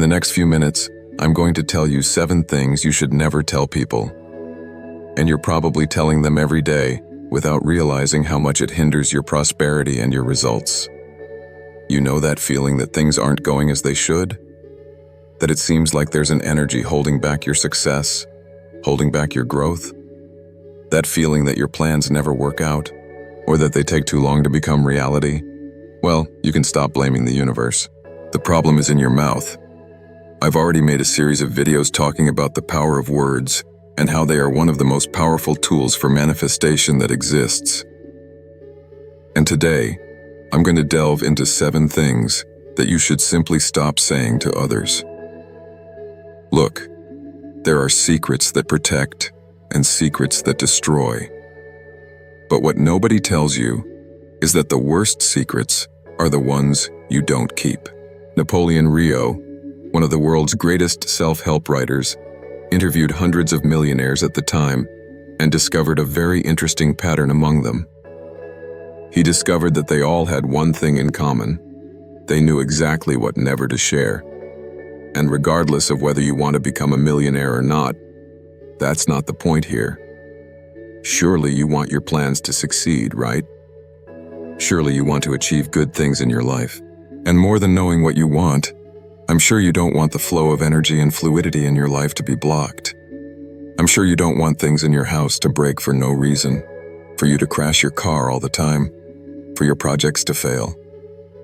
the next few minutes, I'm going to tell you 7 things you should never tell people. And you're probably telling them every day without realizing how much it hinders your prosperity and your results. You know that feeling that things aren't going as they should? That it seems like there's an energy holding back your success, holding back your growth? That feeling that your plans never work out, or that they take too long to become reality? Well, you can stop blaming the universe. The problem is in your mouth. I've already made a series of videos talking about the power of words and how they are one of the most powerful tools for manifestation that exists. And today, I'm going to delve into 7 things that you should simply stop saying to others. Look, there are secrets that protect and secrets that destroy. But what nobody tells you is that the worst secrets are the ones you don't keep. Napoleon Hill, one of the world's greatest self-help writers, interviewed hundreds of millionaires at the time and discovered a very interesting pattern among them. He discovered that they all had one thing in common. They knew exactly what never to share. And regardless of whether you want to become a millionaire or not, that's not the point here. Surely you want your plans to succeed, right? Surely you want to achieve good things in your life. And more than knowing what you want, I'm sure you don't want the flow of energy and fluidity in your life to be blocked. I'm sure you don't want things in your house to break for no reason, for you to crash your car all the time, for your projects to fail.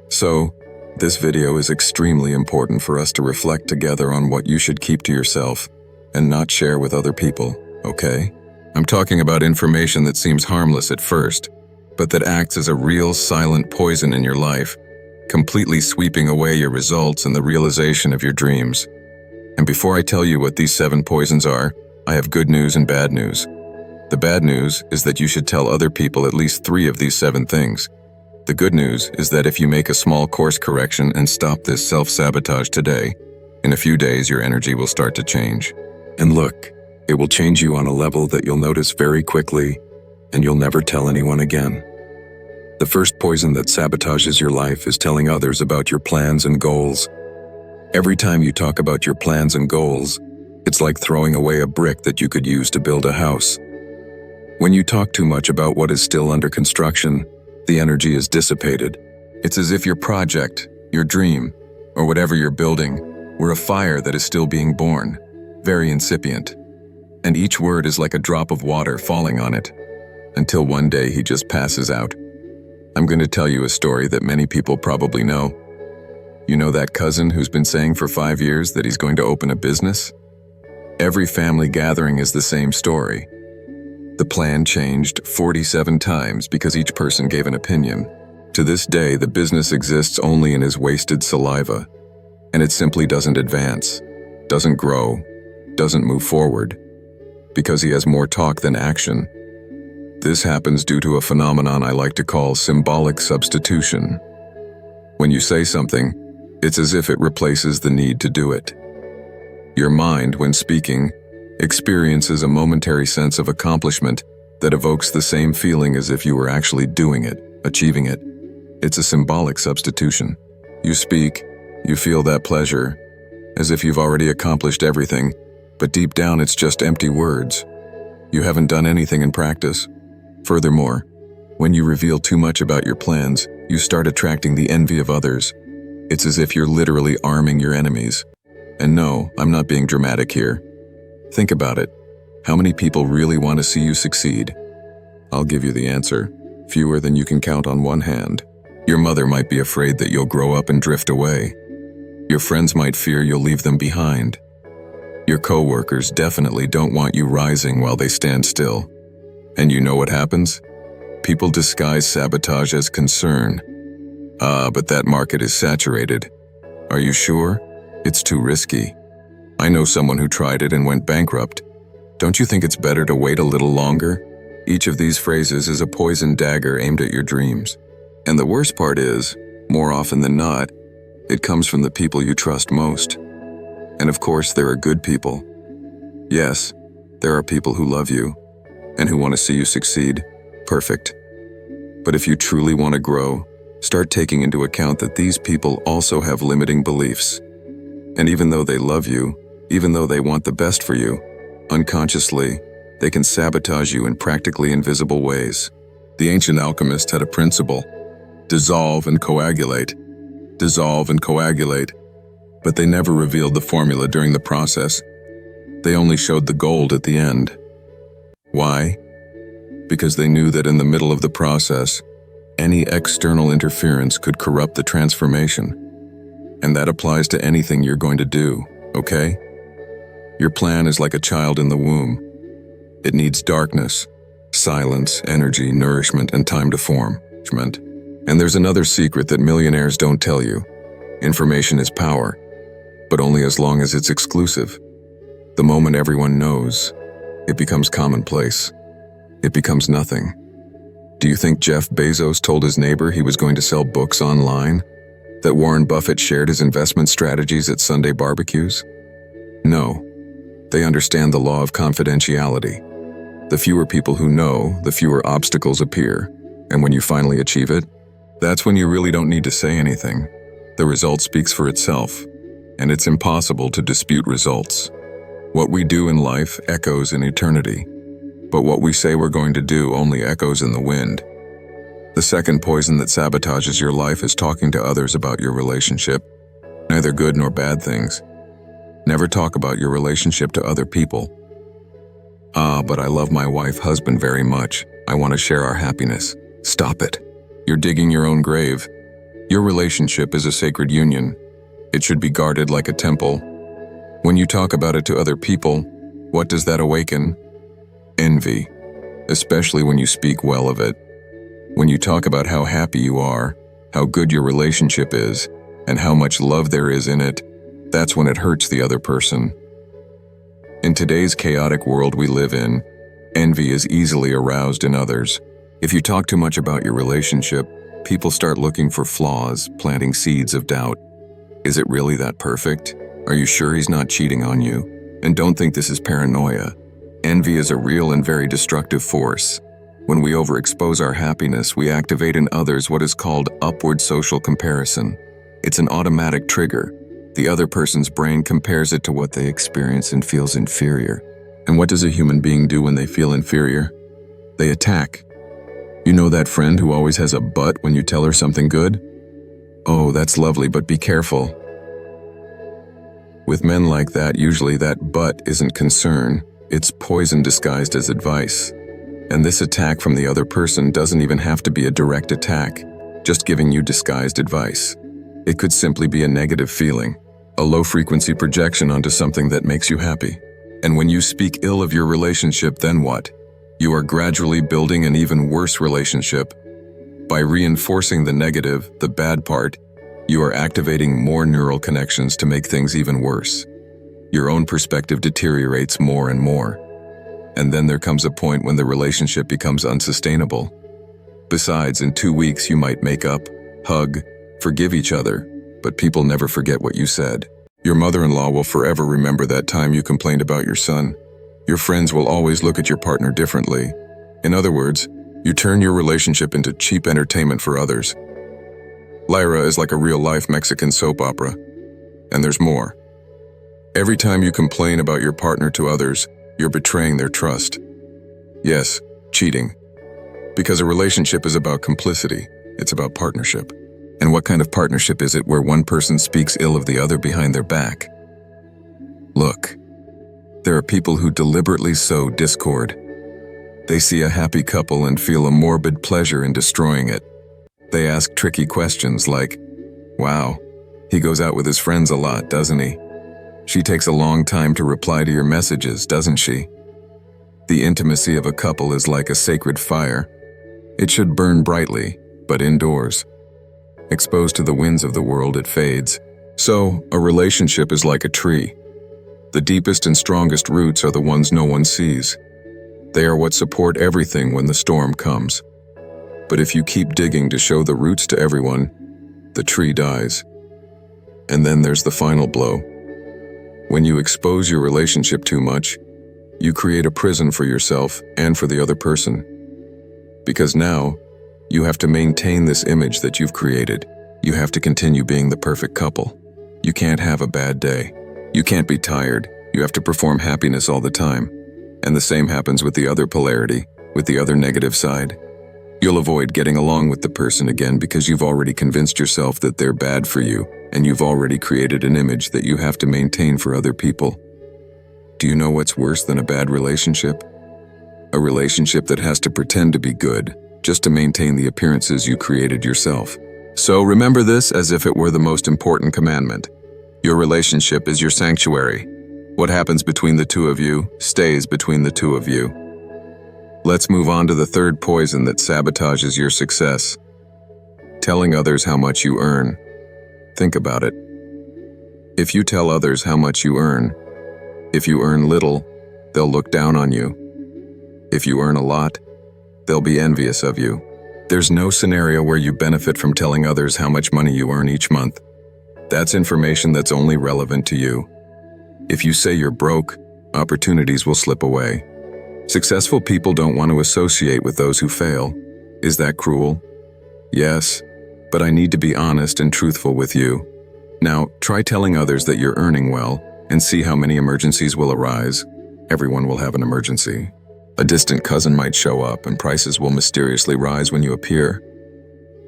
So, this video is extremely important for us to reflect together on what you should keep to yourself and not share with other people, okay? I'm talking about information that seems harmless at first, but that acts as a real silent poison in your life, completely sweeping away your results and the realization of your dreams. And before I tell you what these 7 poisons are, I have good news and bad news. The bad news is that you should tell other people at least 3 of these 7 things. The good news is that if you make a small course correction and stop this self-sabotage today, in a few days your energy will start to change. And look, it will change you on a level that you'll notice very quickly, and you'll never tell anyone again. The first poison that sabotages your life is telling others about your plans and goals. Every time you talk about your plans and goals, it's like throwing away a brick that you could use to build a house. When you talk too much about what is still under construction, the energy is dissipated. It's as if your project, your dream, or whatever you're building, were a fire that is still being born, very incipient. And each word is like a drop of water falling on it, until one day he just passes out. I'm going to tell you a story that many people probably know. You know that cousin who's been saying for 5 years that he's going to open a business? Every family gathering is the same story. The plan changed 47 times because each person gave an opinion. To this day, the business exists only in his wasted saliva, and it simply doesn't advance, doesn't grow, doesn't move forward, because he has more talk than action. This happens due to a phenomenon I like to call symbolic substitution. When you say something, it's as if it replaces the need to do it. Your mind, when speaking, experiences a momentary sense of accomplishment that evokes the same feeling as if you were actually doing it, achieving it. It's a symbolic substitution. You speak, you feel that pleasure, as if you've already accomplished everything, but deep down it's just empty words. You haven't done anything in practice. Furthermore, when you reveal too much about your plans, you start attracting the envy of others. It's as if you're literally arming your enemies. And no, I'm not being dramatic here. Think about it. How many people really want to see you succeed? I'll give you the answer. Fewer than you can count on one hand. Your mother might be afraid that you'll grow up and drift away. Your friends might fear you'll leave them behind. Your coworkers definitely don't want you rising while they stand still. And you know what happens? People disguise sabotage as concern. But that market is saturated. Are you sure? It's too risky. I know someone who tried it and went bankrupt. Don't you think it's better to wait a little longer? Each of these phrases is a poison dagger aimed at your dreams. And the worst part is, more often than not, it comes from the people you trust most. And of course, there are good people. Yes, there are people who love you and who want to see you succeed. Perfect. But if you truly want to grow, start taking into account that these people also have limiting beliefs. And even though they love you, even though they want the best for you, unconsciously, they can sabotage you in practically invisible ways. The ancient alchemist had a principle: dissolve and coagulate. Dissolve and coagulate. But they never revealed the formula during the process. They only showed the gold at the end. Why? Because they knew that in the middle of the process, any external interference could corrupt the transformation. And that applies to anything you're going to do, okay? Your plan is like a child in the womb. It needs darkness, silence, energy, nourishment, and time to form. And there's another secret that millionaires don't tell you. Information is power, but only as long as it's exclusive. The moment everyone knows, it becomes commonplace. It becomes nothing. Do you think Jeff Bezos told his neighbor he was going to sell books online? That Warren Buffett shared his investment strategies at Sunday barbecues? No. They understand the law of confidentiality. The fewer people who know, the fewer obstacles appear. And when you finally achieve it, that's when you really don't need to say anything. The result speaks for itself, and it's impossible to dispute results. What we do in life echoes in eternity, but what we say we're going to do only echoes in the wind. The second poison that sabotages your life is talking to others about your relationship, neither good nor bad things. Never talk about your relationship to other people. But I love my husband very much. I want to share our happiness. Stop it. You're digging your own grave. Your relationship is a sacred union. It should be guarded like a temple. When you talk about it to other people, what does that awaken? Envy, especially when you speak well of it. When you talk about how happy you are, how good your relationship is, and how much love there is in it, that's when it hurts the other person. In today's chaotic world we live in, envy is easily aroused in others. If you talk too much about your relationship, people start looking for flaws, planting seeds of doubt. Is it really that perfect? Are you sure he's not cheating on you? And don't think this is paranoia. Envy is a real and very destructive force. When we overexpose our happiness, we activate in others what is called upward social comparison. It's an automatic trigger. The other person's brain compares it to what they experience and feels inferior. And what does a human being do when they feel inferior? They attack. You know that friend who always has a but when you tell her something good? Oh, that's lovely, but be careful. With men like that, usually that but isn't concern, it's poison disguised as advice. And this attack from the other person doesn't even have to be a direct attack, just giving you disguised advice. It could simply be a negative feeling, a low-frequency projection onto something that makes you happy. And when you speak ill of your relationship, then what? You are gradually building an even worse relationship. By reinforcing the negative, the bad part, you are activating more neural connections to make things even worse. Your own perspective deteriorates more and more. And then there comes a point when the relationship becomes unsustainable. Besides, in 2 weeks you might make up, hug, forgive each other, but people never forget what you said. Your mother-in-law will forever remember that time you complained about your son. Your friends will always look at your partner differently. In other words, you turn your relationship into cheap entertainment for others. Lyra is like a real-life Mexican soap opera. And there's more. Every time you complain about your partner to others, you're betraying their trust. Yes, cheating. Because a relationship is about complicity. It's about partnership. And what kind of partnership is it where one person speaks ill of the other behind their back? Look, there are people who deliberately sow discord. They see a happy couple and feel a morbid pleasure in destroying it. They ask tricky questions like, "Wow, he goes out with his friends a lot, doesn't he? She takes a long time to reply to your messages, doesn't she?" The intimacy of a couple is like a sacred fire. It should burn brightly, but indoors. Exposed to the winds of the world, it fades. So, a relationship is like a tree. The deepest and strongest roots are the ones no one sees. They are what support everything when the storm comes. But if you keep digging to show the roots to everyone, the tree dies. And then there's the final blow. When you expose your relationship too much, you create a prison for yourself and for the other person. Because now, you have to maintain this image that you've created. You have to continue being the perfect couple. You can't have a bad day. You can't be tired. You have to perform happiness all the time. And the same happens with the other polarity, with the other negative side. You'll avoid getting along with the person again because you've already convinced yourself that they're bad for you, and you've already created an image that you have to maintain for other people. Do you know what's worse than a bad relationship? A relationship that has to pretend to be good, just to maintain the appearances you created yourself. So remember this as if it were the most important commandment. Your relationship is your sanctuary. What happens between the two of you stays between the two of you. Let's move on to the third poison that sabotages your success. Telling others how much you earn. Think about it. If you tell others how much you earn, if you earn little, they'll look down on you. If you earn a lot, they'll be envious of you. There's no scenario where you benefit from telling others how much money you earn each month. That's information that's only relevant to you. If you say you're broke, opportunities will slip away. Successful people don't want to associate with those who fail. Is that cruel? Yes, but I need to be honest and truthful with you. Now, try telling others that you're earning well and see how many emergencies will arise. Everyone will have an emergency. A distant cousin might show up and prices will mysteriously rise when you appear.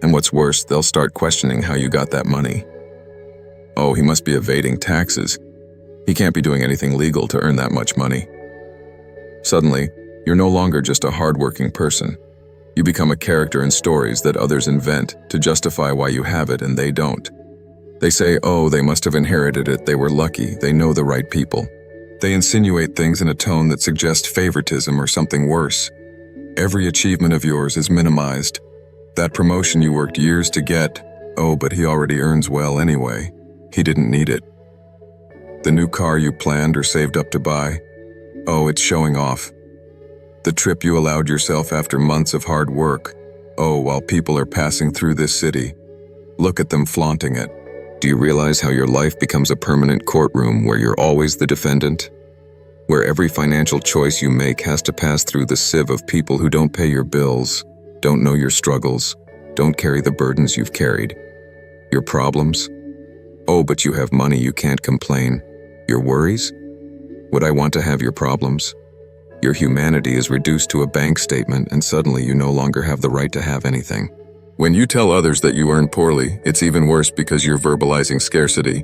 And what's worse, they'll start questioning how you got that money. Oh, he must be evading taxes. He can't be doing anything legal to earn that much money. Suddenly, you're no longer just a hardworking person. You become a character in stories that others invent to justify why you have it and they don't. They say, oh, they must have inherited it, they were lucky, they know the right people. They insinuate things in a tone that suggests favoritism or something worse. Every achievement of yours is minimized. That promotion you worked years to get, oh, but he already earns well anyway. He didn't need it. The new car you planned or saved up to buy, oh, it's showing off. The trip you allowed yourself after months of hard work, oh, while people are passing through this city. Look at them flaunting it. Do you realize how your life becomes a permanent courtroom where you're always the defendant? Where every financial choice you make has to pass through the sieve of people who don't pay your bills, don't know your struggles, don't carry the burdens you've carried. Your problems? Oh, but you have money, you can't complain. Your worries? Would I want to have your problems? Your humanity is reduced to a bank statement and suddenly you no longer have the right to have anything. When you tell others that you earn poorly, it's even worse because you're verbalizing scarcity.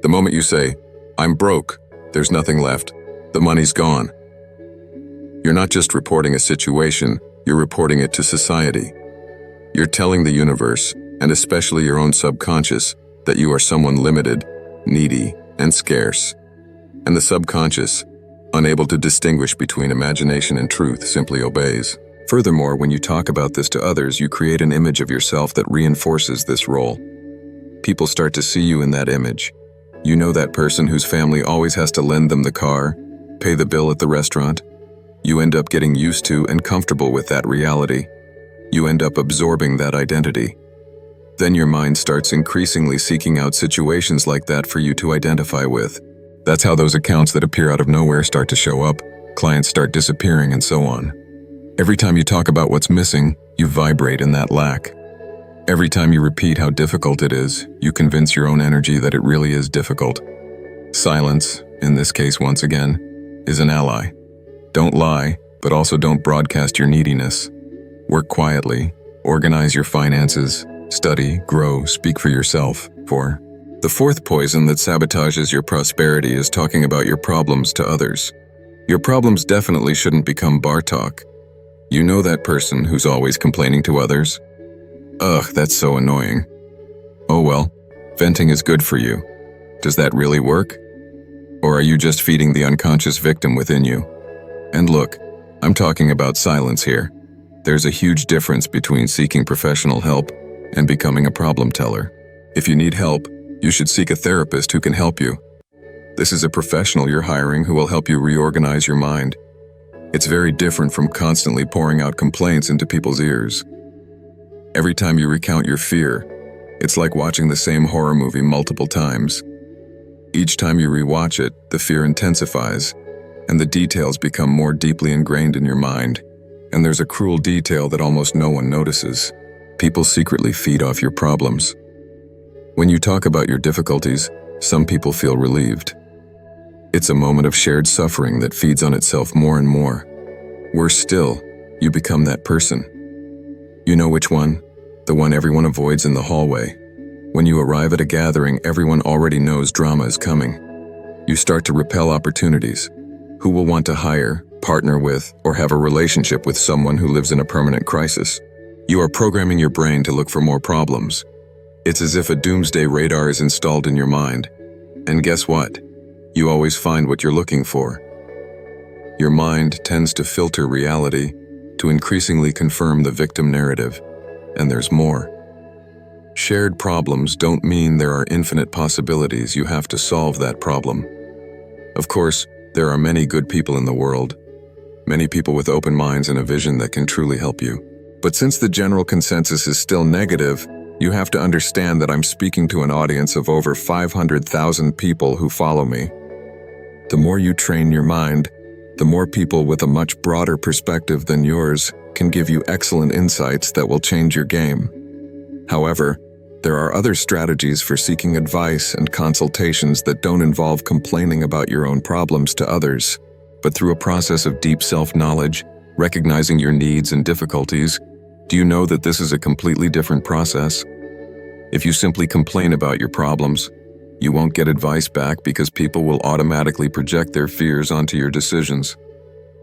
The moment you say, I'm broke, there's nothing left, the money's gone. You're not just reporting a situation, you're reporting it to society. You're telling the universe, and especially your own subconscious, that you are someone limited, needy, and scarce. And the subconscious, unable to distinguish between imagination and truth, simply obeys. Furthermore, when you talk about this to others, you create an image of yourself that reinforces this role. People start to see you in that image. You know that person whose family always has to lend them the car, pay the bill at the restaurant. You end up getting used to and comfortable with that reality. You end up absorbing that identity. Then your mind starts increasingly seeking out situations like that for you to identify with. That's how those accounts that appear out of nowhere start to show up, clients start disappearing, and so on. Every time you talk about what's missing, you vibrate in that lack. Every time you repeat how difficult it is, you convince your own energy that it really is difficult. Silence, in this case once again, is an ally. Don't lie, but also don't broadcast your neediness. Work quietly, organize your finances, study, grow, speak for yourself. The fourth poison that sabotages your prosperity is talking about your problems to others. Your problems definitely shouldn't become bar talk. You know that person who's always complaining to others? Ugh, that's so annoying. Oh well, venting is good for you. Does that really work? Or are you just feeding the unconscious victim within you? And look, I'm talking about silence here. There's a huge difference between seeking professional help and becoming a problem teller. If you need help, you should seek a therapist who can help you. This is a professional you're hiring who will help you reorganize your mind. It's very different from constantly pouring out complaints into people's ears. Every time you recount your fear, it's like watching the same horror movie multiple times. Each time you rewatch it, the fear intensifies, and the details become more deeply ingrained in your mind. And there's a cruel detail that almost no one notices. People secretly feed off your problems. When you talk about your difficulties, Some people feel relieved. It's a moment of shared suffering that feeds on itself more and more. Worse still, you become that person. You know which one? The one everyone avoids in the hallway. When you arrive at a gathering, everyone already knows drama is coming. You start to repel opportunities. Who will want to hire, partner with, or have a relationship with someone who lives in a permanent crisis? You are programming your brain to look for more problems. It's as if a doomsday radar is installed in your mind. And guess what? You always find what you're looking for. Your mind tends to filter reality to increasingly confirm the victim narrative. And there's more. Shared problems don't mean there are infinite possibilities you have to solve that problem. Of course, there are many good people in the world. Many people with open minds and a vision that can truly help you. But since the general consensus is still negative, you have to understand that I'm speaking to an audience of over 500,000 people who follow me. The more you train your mind, the more people with a much broader perspective than yours can give you excellent insights that will change your game. However, there are other strategies for seeking advice and consultations that don't involve complaining about your own problems to others, but through a process of deep self-knowledge, recognizing your needs and difficulties. Do you know that this is a completely different process? If you simply complain about your problems, you won't get advice back because people will automatically project their fears onto your decisions.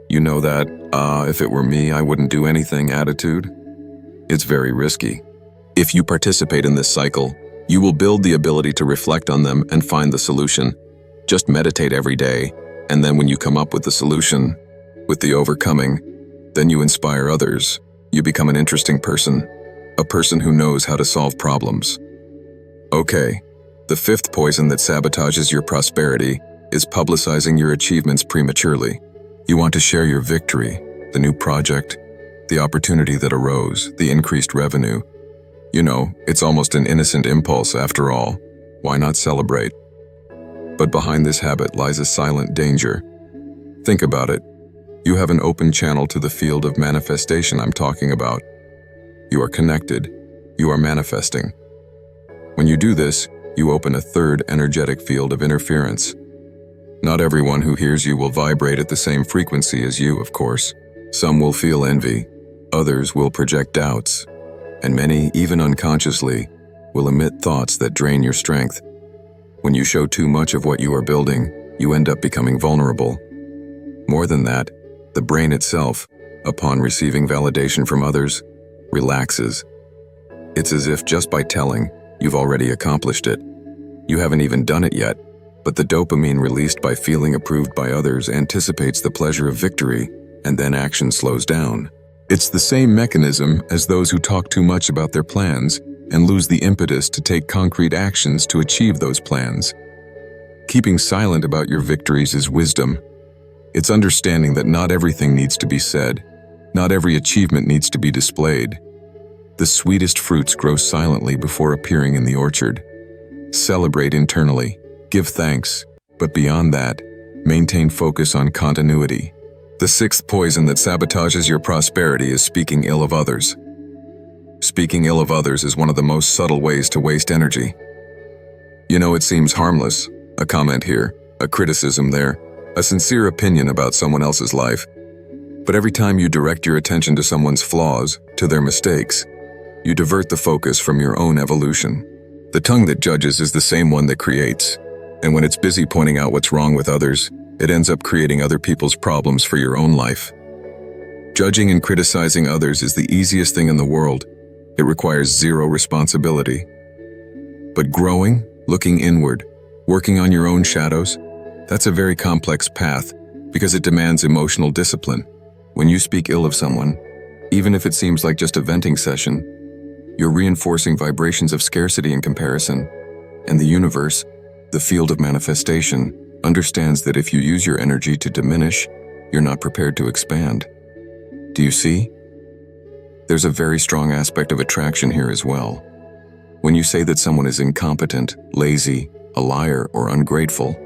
You know that, if it were me, I wouldn't do anything attitude? It's very risky. If you participate in this cycle, you will build the ability to reflect on them and find the solution. Just meditate every day, and then when you come up with the solution, with the overcoming, then you inspire others. You become an interesting person, a person who knows how to solve problems. Okay, the fifth poison that sabotages your prosperity is publicizing your achievements prematurely. You want to share your victory, the new project, the opportunity that arose, the increased revenue. You know, it's almost an innocent impulse after all. Why not celebrate? But behind this habit lies a silent danger. Think about it. You have an open channel to the field of manifestation I'm talking about. You are connected. You are manifesting. When you do this, you open a third energetic field of interference. Not everyone who hears you will vibrate at the same frequency as you, of course. Some will feel envy, others will project doubts, and many, even unconsciously, will emit thoughts that drain your strength. When you show too much of what you are building, you end up becoming vulnerable. More than that, the brain itself, upon receiving validation from others, relaxes. It's as if just by telling, you've already accomplished it. You haven't even done it yet, but the dopamine released by feeling approved by others anticipates the pleasure of victory, and then action slows down. It's the same mechanism as those who talk too much about their plans and lose the impetus to take concrete actions to achieve those plans. Keeping silent about your victories is wisdom. It's understanding that not everything needs to be said, not every achievement needs to be displayed. The sweetest fruits grow silently before appearing in the orchard. Celebrate internally, give thanks, but beyond that, maintain focus on continuity. The sixth poison that sabotages your prosperity is speaking ill of others. Speaking ill of others is one of the most subtle ways to waste energy. You know, it seems harmless, a comment here, a criticism there, a sincere opinion about someone else's life. But every time you direct your attention to someone's flaws, to their mistakes, you divert the focus from your own evolution. The tongue that judges is the same one that creates, and when it's busy pointing out what's wrong with others, it ends up creating other people's problems for your own life. Judging and criticizing others is the easiest thing in the world. It requires zero responsibility. But growing, looking inward, working on your own shadows, that's a very complex path because it demands emotional discipline. When you speak ill of someone, even if it seems like just a venting session, you're reinforcing vibrations of scarcity and comparison. And the universe, the field of manifestation, understands that if you use your energy to diminish, you're not prepared to expand. Do you see? There's a very strong aspect of attraction here as well. When you say that someone is incompetent, lazy, a liar, or ungrateful,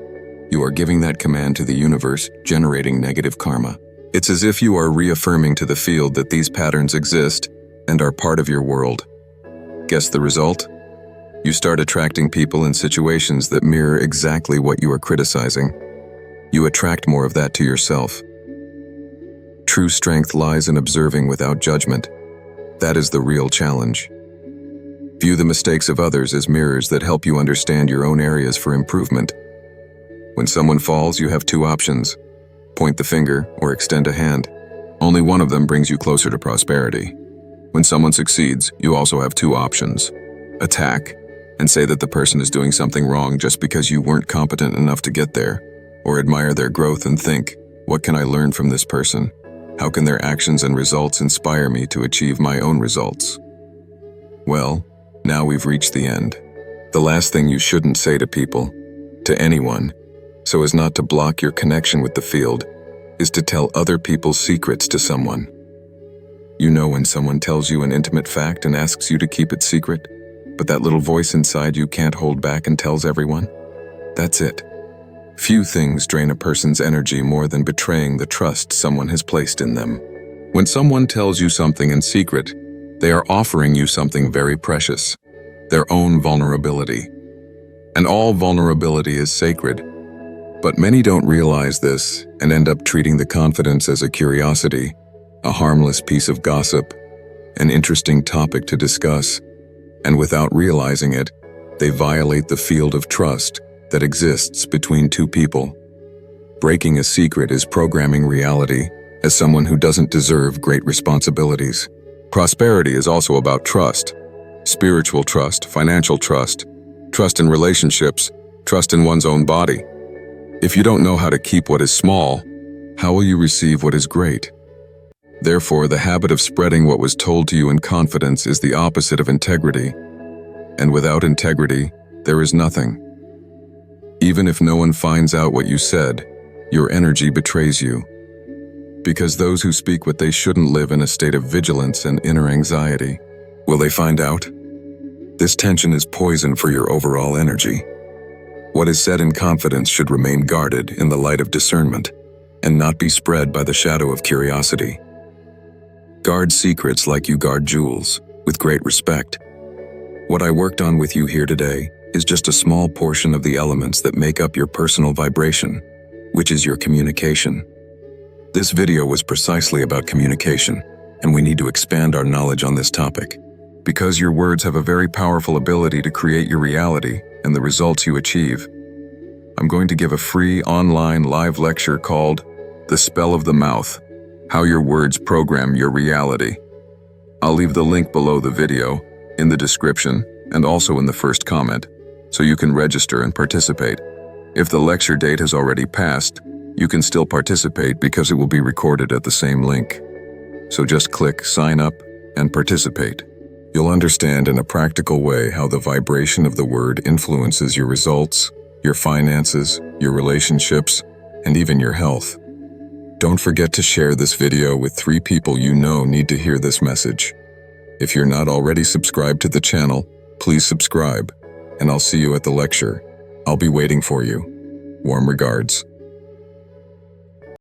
you are giving that command to the universe, generating negative karma. It's as if you are reaffirming to the field that these patterns exist and are part of your world. Guess the result? You start attracting people and situations that mirror exactly what you are criticizing. You attract more of that to yourself. True strength lies in observing without judgment. That is the real challenge. View the mistakes of others as mirrors that help you understand your own areas for improvement. When someone falls, you have two options: point the finger or extend a hand. Only one of them brings you closer to prosperity. When someone succeeds, you also have two options: attack and say that the person is doing something wrong just because you weren't competent enough to get there, or admire their growth and think, what can I learn from this person? How can their actions and results inspire me to achieve my own results? Well, now we've reached the end. The last thing you shouldn't say to people, to anyone, so as not to block your connection with the field, is to tell other people's secrets to someone. You know when someone tells you an intimate fact and asks you to keep it secret, but that little voice inside you can't hold back and tells everyone? That's it. Few things drain a person's energy more than betraying the trust someone has placed in them. When someone tells you something in secret, they are offering you something very precious, their own vulnerability. And all vulnerability is sacred. But many don't realize this and end up treating the confidence as a curiosity, a harmless piece of gossip, an interesting topic to discuss. And without realizing it, they violate the field of trust that exists between two people. Breaking a secret is programming reality as someone who doesn't deserve great responsibilities. Prosperity is also about trust. Spiritual trust, financial trust, trust in relationships, trust in one's own body. If you don't know how to keep what is small, how will you receive what is great? Therefore, the habit of spreading what was told to you in confidence is the opposite of integrity. And without integrity, there is nothing. Even if no one finds out what you said, your energy betrays you. Because those who speak what they shouldn't live in a state of vigilance and inner anxiety. Will they find out? This tension is poison for your overall energy. What is said in confidence should remain guarded in the light of discernment, and not be spread by the shadow of curiosity. Guard secrets like you guard jewels, with great respect. What I worked on with you here today is just a small portion of the elements that make up your personal vibration, which is your communication. This video was precisely about communication, and we need to expand our knowledge on this topic, because your words have a very powerful ability to create your reality and the results you achieve. I'm going to give a free online live lecture called The Spell of the Mouth: How Your Words Program Your Reality. I'll leave the link below the video, in the description, and also in the first comment, so you can register and participate. If the lecture date has already passed, you can still participate because it will be recorded at the same link. So just click sign up and participate. You'll understand in a practical way how the vibration of the word influences your results, your finances, your relationships, and even your health. Don't forget to share this video with 3 people you know need to hear this message. If you're not already subscribed to the channel, please subscribe, and I'll see you at the lecture. I'll be waiting for you. Warm regards.